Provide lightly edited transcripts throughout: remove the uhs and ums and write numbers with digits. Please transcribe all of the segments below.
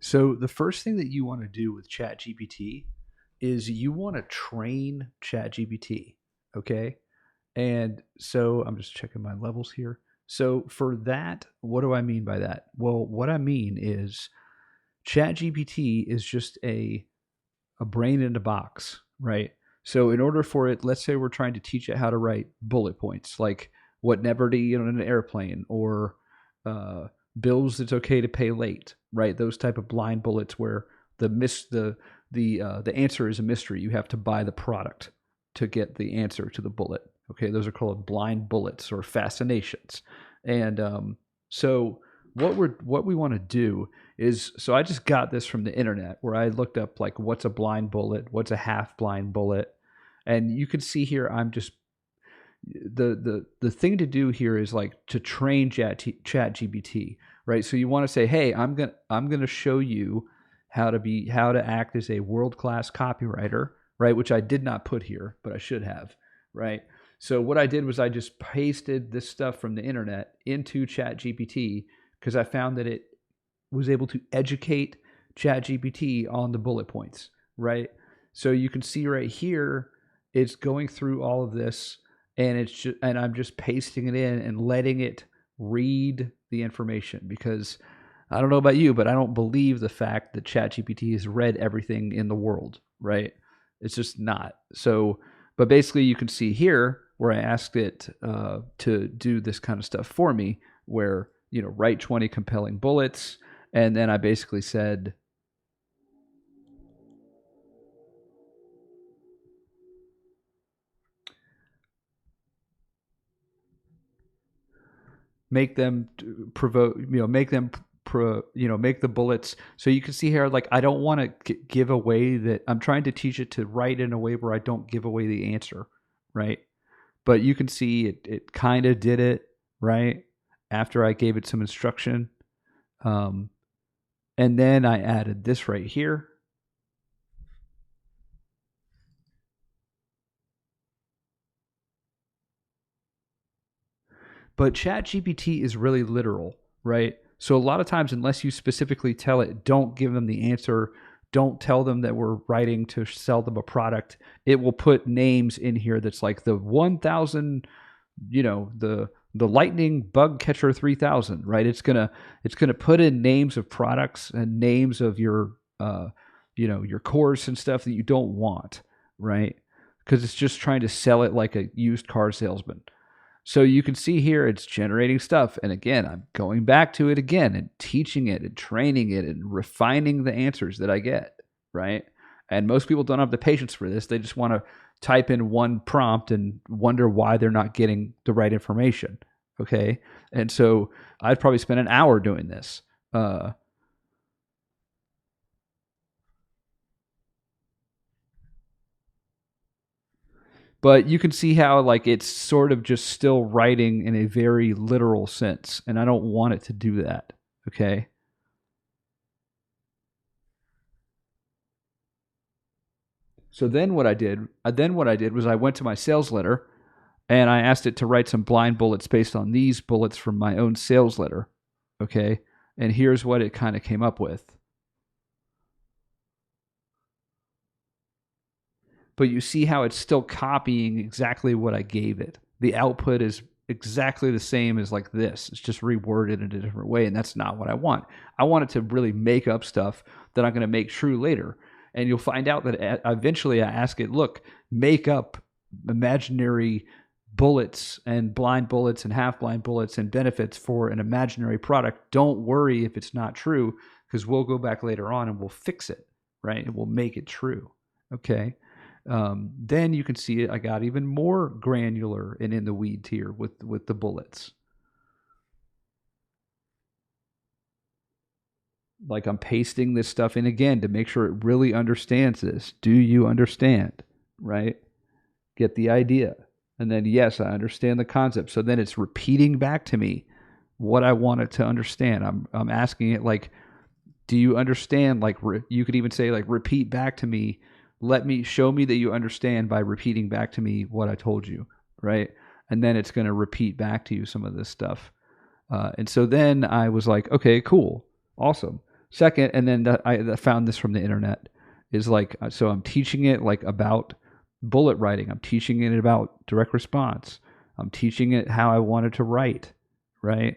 So the first thing that you want to do with ChatGPT is you want to train ChatGPT. Okay. And so I'm just checking my levels here. So for that, what do I mean by that? Well, what I mean is ChatGPT is just a brain in a box, right? So in order for it, let's say we're trying to teach it how to write bullet points, like what never to eat on an airplane, or uh, bills it's okay to pay late, right? Those type of blind bullets where the answer is a mystery. You have to buy the product to get the answer to the bullet. Okay, those are called blind bullets or fascinations. And so what we want to do is, so I just got this from the internet where I looked up like what's a blind bullet, what's a half blind bullet, and you can see here I'm just the thing to do here is like to train ChatGPT, right? So you want to say, hey, I'm gonna show you how to act as a world class copywriter, right? Which I did not put here, but I should have, right? So what I did was I just pasted this stuff from the internet into ChatGPT because I found that it was able to educate ChatGPT on the bullet points, right? So you can see right here, it's going through all of this, and and I'm just pasting it in and letting it read the information because I don't know about you, but I don't believe the fact that ChatGPT has read everything in the world, right? It's just not. So, but basically, you can see here where I asked it to do this kind of stuff for me, where write 20 compelling bullets, and then I basically said, make them provoke, make them make the bullets. So you can see here, like, I don't want to give away that I'm trying to teach it to write in a way where I don't give away the answer, right? But you can see it kind of did it, right? After I gave it some instruction. And then I added this right here. But ChatGPT is really literal, right? So a lot of times, unless you specifically tell it, don't give them the answer, don't tell them that we're writing to sell them a product, it will put names in here that's like the 1000, the lightning bug catcher 3000, right? It's gonna put in names of products and names of your course and stuff that you don't want, right? Because it's just trying to sell it like a used car salesman. So you can see here it's generating stuff. And again, I'm going back to it again and teaching it and training it and refining the answers that I get, right? And most people don't have the patience for this. They just want to type in one prompt and wonder why they're not getting the right information. Okay. And so I'd probably spend an hour doing this. But you can see how like it's sort of just still writing in a very literal sense, and I don't want it to do that. Okay. So then what I did was I went to my sales letter and I asked it to write some blind bullets based on these bullets from my own sales letter. Okay. And here's what it kind of came up with. But you see how it's still copying exactly what I gave it. The output is exactly the same as like this. It's just reworded in a different way, and that's not what I want. I want it to really make up stuff that I'm going to make true later. And you'll find out that eventually I ask it, look, make up imaginary bullets and blind bullets and half blind bullets and benefits for an imaginary product. Don't worry if it's not true, because we'll go back later on and we'll fix it, right? And we'll make it true. Okay. Then you can see it. I got even more granular and in the weeds here with the bullets. Like I'm pasting this stuff in again to make sure it really understands this. Do you understand? Right? Get the idea. And then, yes, I understand the concept. So then it's repeating back to me what I want it to understand. I'm asking it like, do you understand? Like you could even say like, repeat back to me. Let me show me that you understand by repeating back to me what I told you, right? And then it's going to repeat back to you some of this stuff. And so then I was like, okay, cool, awesome. Second, and then I found this from the internet, is like, so I'm teaching it like about bullet writing. I'm teaching it about direct response. I'm teaching it how I wanted to write, right?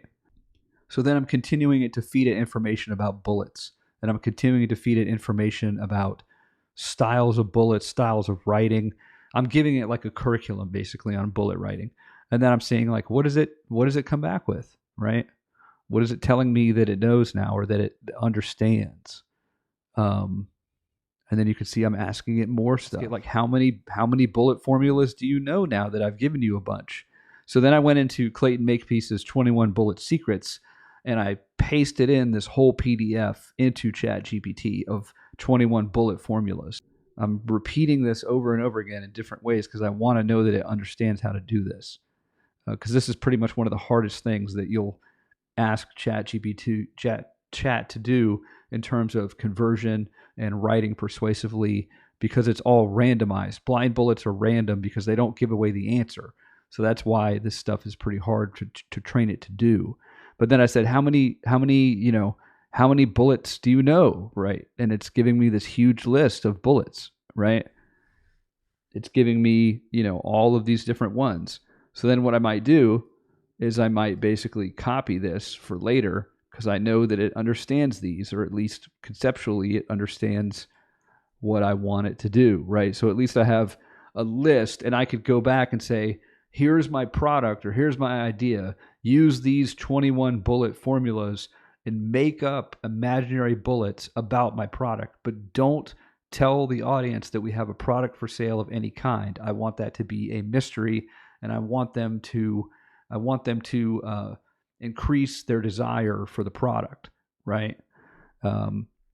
So then I'm continuing it to feed it information about bullets. And I'm continuing to feed it information about styles of bullets, styles of writing. I'm giving it like a curriculum basically on bullet writing. And then I'm saying like, what does it come back with, right? What is it telling me that it knows now or that it understands? And then you can see I'm asking it more stuff. Like how many bullet formulas do you know now that I've given you a bunch? So then I went into Clayton Makepeace's 21 Bullet Secrets, and I pasted in this whole PDF into ChatGPT of 21 bullet formulas. I'm repeating this over and over again in different ways because I want to know that it understands how to do this. Because this is pretty much one of the hardest things that you'll ask ChatGPT chat to do in terms of conversion and writing persuasively, because it's all randomized. Blind bullets are random because they don't give away the answer. So that's why this stuff is pretty hard to train it to do. But then I said, how many bullets do you know, right? And it's giving me this huge list of bullets, right? It's giving me, all of these different ones. So then what I might do is I might basically copy this for later because I know that it understands these, or at least conceptually it understands what I want it to do, right? So at least I have a list, and I could go back and say, here's my product, or here's my idea. Use these 21 bullet formulas and make up imaginary bullets about my product, but don't tell the audience that we have a product for sale of any kind. I want that to be a mystery, and I want them to increase their desire for the product, right?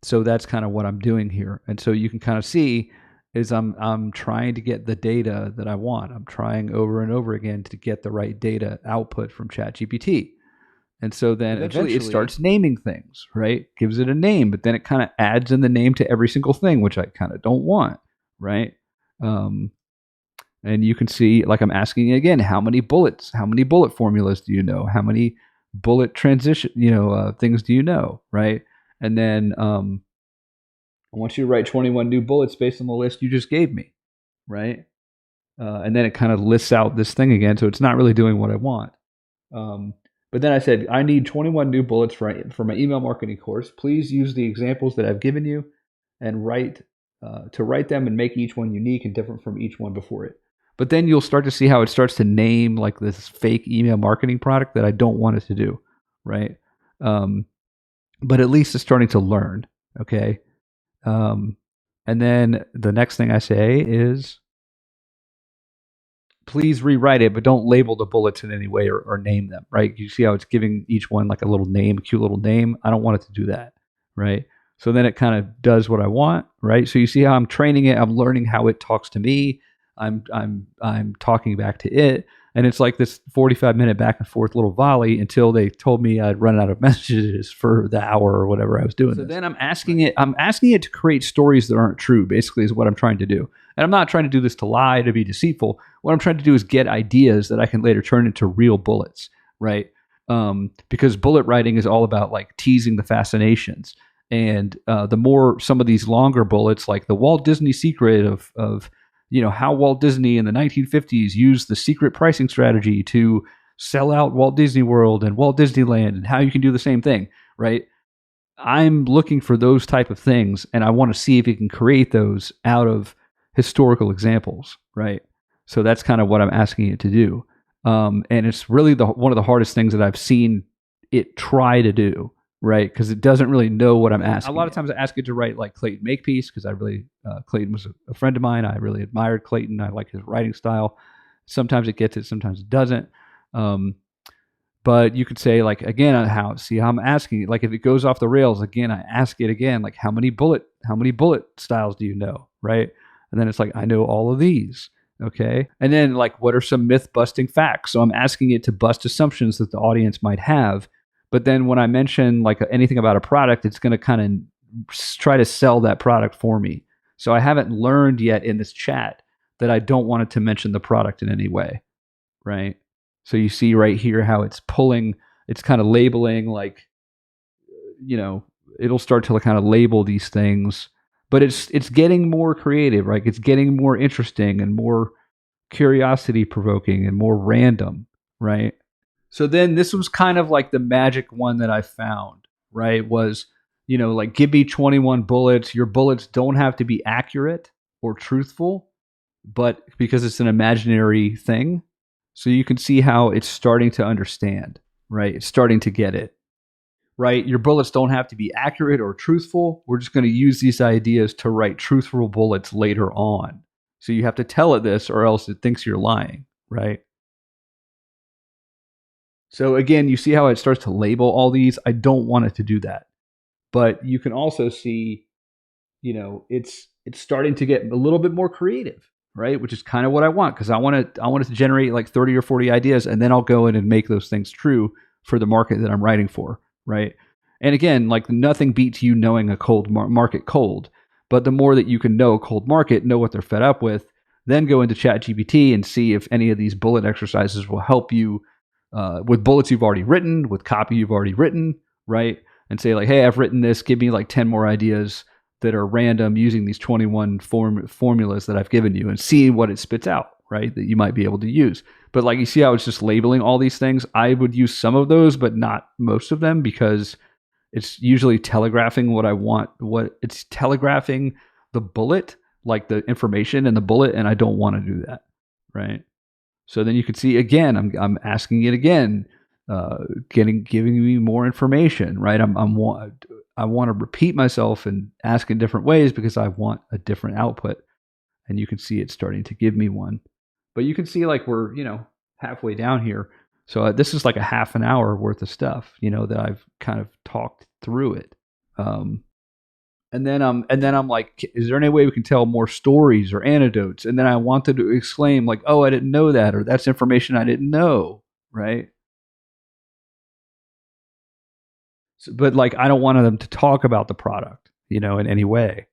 So that's kind of what I'm doing here. And so you can kind of see is I'm trying to get the data that I want. I'm trying over and over again to get the right data output from ChatGPT. And so then eventually it starts naming things, right? Gives it a name, but then it kind of adds in the name to every single thing, which I kind of don't want, right? And you can see, like I'm asking again, how many bullet formulas do you know? How many bullet transition, things do you know, right? And then I want you to write 21 new bullets based on the list you just gave me, right? And then it kind of lists out this thing again, so it's not really doing what I want. But then I said, I need 21 new bullets for my email marketing course. Please use the examples that I've given you and write them and make each one unique and different from each one before it. But then you'll start to see how it starts to name like this fake email marketing product that I don't want it to do, right? But at least it's starting to learn, okay? And then the next thing I say is, please rewrite it, but don't label the bullets in any way or name them, right? You see how it's giving each one like a little name, a cute little name? I don't want it to do that, right? So then it kind of does what I want, right? So you see how I'm training it, I'm learning how it talks to me, I'm talking back to it, and it's like this 45-minute back and forth little volley until they told me I'd run out of messages for the hour or whatever I was doing. So then I'm asking it to create stories that aren't true, basically, is what I'm trying to do. And I'm not trying to do this to lie, to be deceitful. What I'm trying to do is get ideas that I can later turn into real bullets, right? Because bullet writing is all about like teasing the fascinations. And the more some of these longer bullets, like the Walt Disney secret of how Walt Disney in the 1950s used the secret pricing strategy to sell out Walt Disney World and Walt Disneyland, and how you can do the same thing, right? I'm looking for those type of things, and I want to see if it can create those out of historical examples, right? So that's kind of what I'm asking it to do. And it's really one of the hardest things that I've seen it try to do, right? Because it doesn't really know what I'm asking. A lot of times I ask it to write like Clayton Makepeace, because Clayton was a friend of mine. I really admired Clayton. I like his writing style. Sometimes it gets it, sometimes it doesn't. But you could say like, again, how I'm asking it, like if it goes off the rails, again, I ask it again, like how many bullet styles do you know, right? And then it's like, I know all of these. Okay. And then like, what are some myth busting facts? So I'm asking it to bust assumptions that the audience might have. But then when I mention like anything about a product, it's going to kind of try to sell that product for me. So I haven't learned yet in this chat that I don't want it to mention the product in any way. Right. So you see right here how it's kind of labeling like, it'll start to kind of label these things, but it's getting more creative, right? It's getting more interesting and more curiosity provoking and more random, right? So then this was kind of like the magic one that I found, right? Was, like give me 21 bullets. Your bullets don't have to be accurate or truthful, but because it's an imaginary thing. So you can see how it's starting to understand, right? It's starting to get it, right? Your bullets don't have to be accurate or truthful. We're just going to use these ideas to write truthful bullets later on. So you have to tell it this or else it thinks you're lying, right? So again, you see how it starts to label all these. I don't want it to do that. But you can also see, it's starting to get a little bit more creative, right? Which is kind of what I want, because I want it to generate like 30 or 40 ideas, and then I'll go in and make those things true for the market that I'm writing for, right? And again, like nothing beats you knowing a cold market cold. But the more that you can know a cold market, know what they're fed up with, then go into ChatGPT and see if any of these bullet exercises will help you with bullets you've already written, with copy you've already written, right? And say like, hey, I've written this. Give me like 10 more ideas that are random using these 21 formulas that I've given you, and see what it spits out, right? That you might be able to use. But like you see how it's just labeling all these things. I would use some of those, but not most of them, because it's usually telegraphing what I want. What it's telegraphing the bullet, like the information in the bullet, and I don't want to do that, right? So then you can see again, I'm asking it again, giving me more information, right? I want to repeat myself and ask in different ways because I want a different output. And you can see it starting to give me one. But you can see like we're, halfway down here. So this is like a half an hour worth of stuff, that I've kind of talked through it. And then I'm like, is there any way we can tell more stories or anecdotes? And then I wanted to exclaim like, oh, I didn't know that, or that's information I didn't know, right? So, but like, I don't want them to talk about the product, in any way.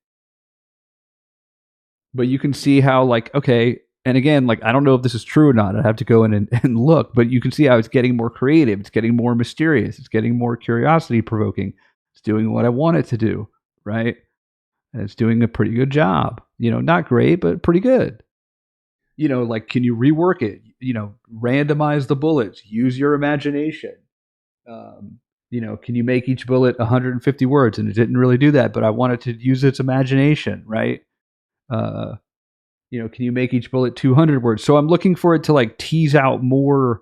But you can see how like, okay, and again, like, I don't know if this is true or not. I have to go in and look, but you can see how it's getting more creative. It's getting more mysterious. It's getting more curiosity provoking. It's doing what I want it to do, right? And it's doing a pretty good job. Not great, but pretty good. Like, can you rework it? Randomize the bullets. Use your imagination. Can you make each bullet 150 words? And it didn't really do that, but I wanted to use its imagination, right? Can you make each bullet 200 words? So I'm looking for it to like tease out more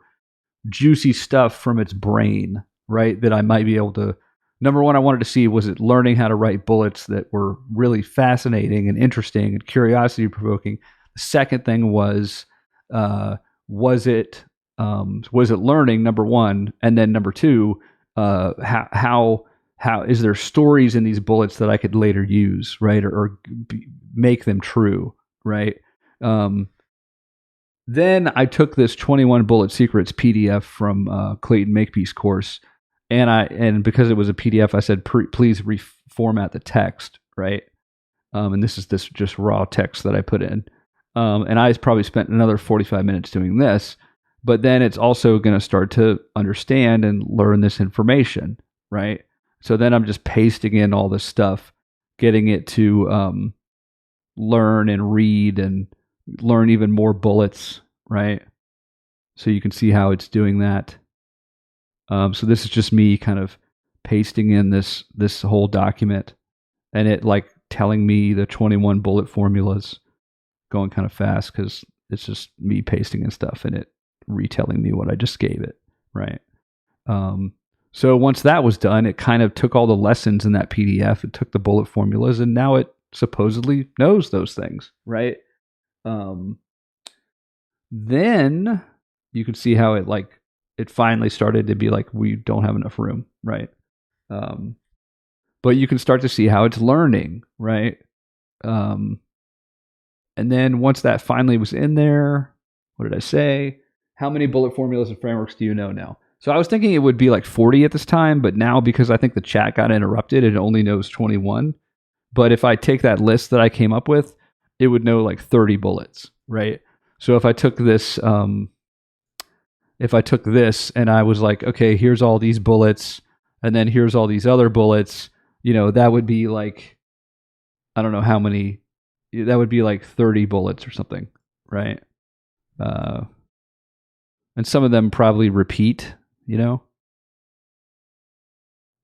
juicy stuff from its brain, right? That I might be able to. Number one, I wanted to see, was it learning how to write bullets that were really fascinating and interesting and curiosity provoking? The second thing was it learning, number one, and then number two, how is there stories in these bullets that I could later use, right, or make them true, right? Then I took this 21 Bullet Secrets PDF from Clayton Makepeace course, and because it was a PDF, I said, please reformat the text, right? And this is just raw text that I put in. And I probably spent another 45 minutes doing this, but then it's also going to start to understand and learn this information, right? So then I'm just pasting in all this stuff, getting it to learn and read and learn even more bullets, right? So you can see how it's doing that. So this is just me kind of pasting in this whole document, and it like telling me the 21 bullet formulas, going kind of fast because it's just me pasting in stuff and it retelling me what I just gave it, right? So once that was done, it kind of took all the lessons in that PDF, it took the bullet formulas, and now it supposedly knows those things, right? Then you can see how it finally started to be like, we don't have enough room, right? But you can start to see how it's learning, right? And then once that finally was in there, what did I say? How many bullet formulas and frameworks do you know now? So I was thinking it would be like 40 at this time, but now because I think the chat got interrupted, it only knows 21. But if I take that list that I came up with, it would know like 30 bullets, right? So if I took this and I was like, okay, here's all these bullets, and then here's all these other bullets, that would be like, I don't know how many, that would be like 30 bullets or something, right? And some of them probably repeat,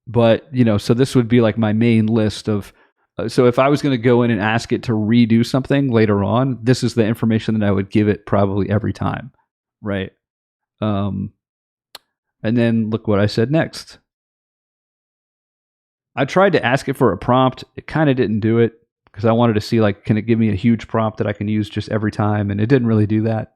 but, so this would be like my main list of, so if I was going to go in and ask it to redo something later on, this is the information that I would give it probably every time, right? And then look what I said next. I tried to ask it for a prompt. It kind of didn't do it because I wanted to see, like, can it give me a huge prompt that I can use just every time? And it didn't really do that.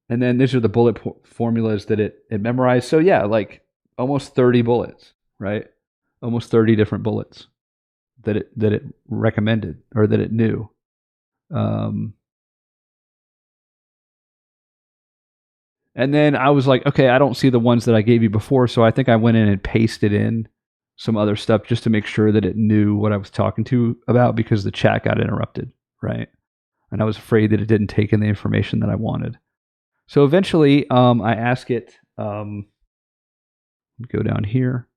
And then these are the bullet formulas that it memorized. So yeah, like almost 30 bullets, right? Almost 30 different bullets that it recommended or that it knew. And then I was like, okay, I don't see the ones that I gave you before, so I think I went in and pasted in some other stuff just to make sure that it knew what I was talking to about, because the chat got interrupted, right? And I was afraid that it didn't take in the information that I wanted. So eventually, I ask it, go down here.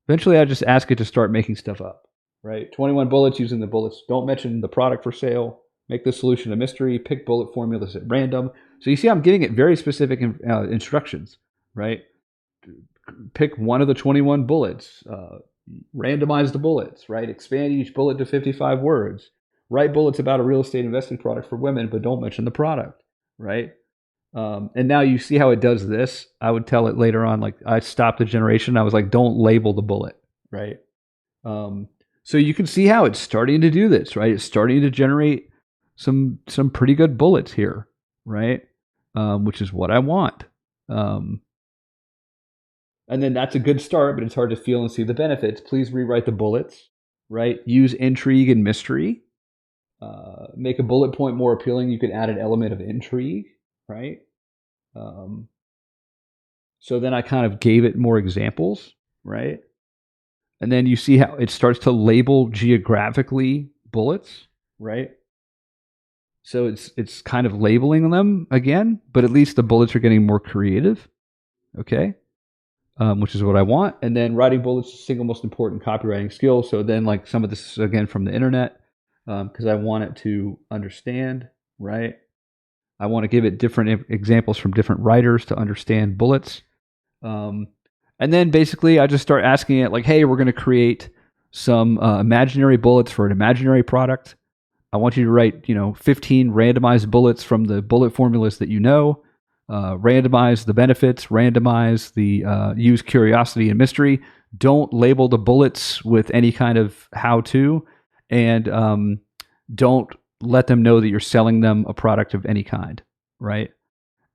Eventually, I just ask it to start making stuff up, right? 21 bullets using the bullets. Don't mention the product for sale. Make the solution a mystery. Pick bullet formulas at random. So you see, I'm giving it very specific instructions, right? Pick one of the 21 bullets. Randomize the bullets, right? Expand each bullet to 55 words. Write bullets about a real estate investing product for women, but don't mention the product, right? And now you see how it does this. I would tell it later on, like, I stopped the generation. I was like, don't label the bullet, right? So you can see how it's starting to do this, right? It's starting to generate some pretty good bullets here, right? Which is what I want. And then that's a good start, but it's hard to feel and see the benefits. Please rewrite the bullets, right? Use intrigue and mystery. Make a bullet point more appealing. You could add an element of intrigue, right? So then I kind of gave it more examples, right? And then you see how it starts to label geographically bullets, right? So it's kind of labeling them again, but at least the bullets are getting more creative, okay? Which is what I want. And then writing bullets is the single most important copywriting skill. So then, like, some of this is again from the internet, because I want it to understand, right? I want to give it different examples from different writers to understand bullets. And then basically I just start asking it, like, hey, we're going to create some imaginary bullets for an imaginary product. I want you to write, 15 randomized bullets from the bullet formulas that you know. Randomize the benefits, randomize the use curiosity and mystery. Don't label the bullets with any kind of how-to, and don't let them know that you're selling them a product of any kind, right?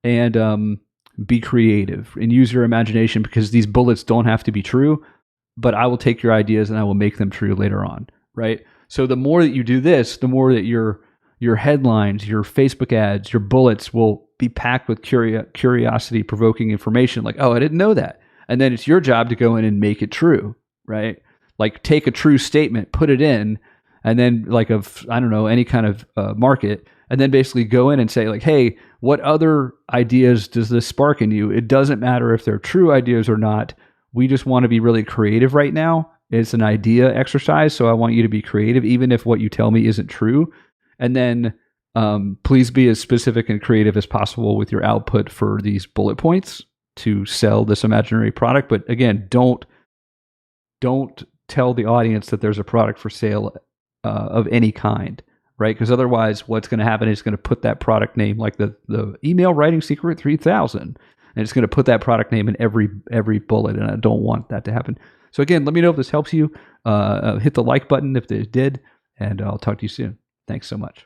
And be creative and use your imagination, because these bullets don't have to be true, but I will take your ideas and I will make them true later on, right? So the more that you do this, the more that your headlines, your Facebook ads, your bullets will be packed with curiosity-provoking information, like, oh, I didn't know that. And then it's your job to go in and make it true, right? Like, take a true statement, put it in, and then, like, any kind of market, and then basically go in and say, like, hey, what other ideas does this spark in you? It doesn't matter if they're true ideas or not. We just want to be really creative right now. It's an idea exercise, so I want you to be creative, even if what you tell me isn't true. And then please be as specific and creative as possible with your output for these bullet points to sell this imaginary product. But again, don't tell the audience that there's a product for sale of any kind, right? Because otherwise what's going to happen is it's going to put that product name, like the email writing secret 3000, and it's going to put that product name in every bullet, and I don't want that to happen. So again, let me know if this helps you. Hit the like button if it did, and I'll talk to you soon. Thanks so much.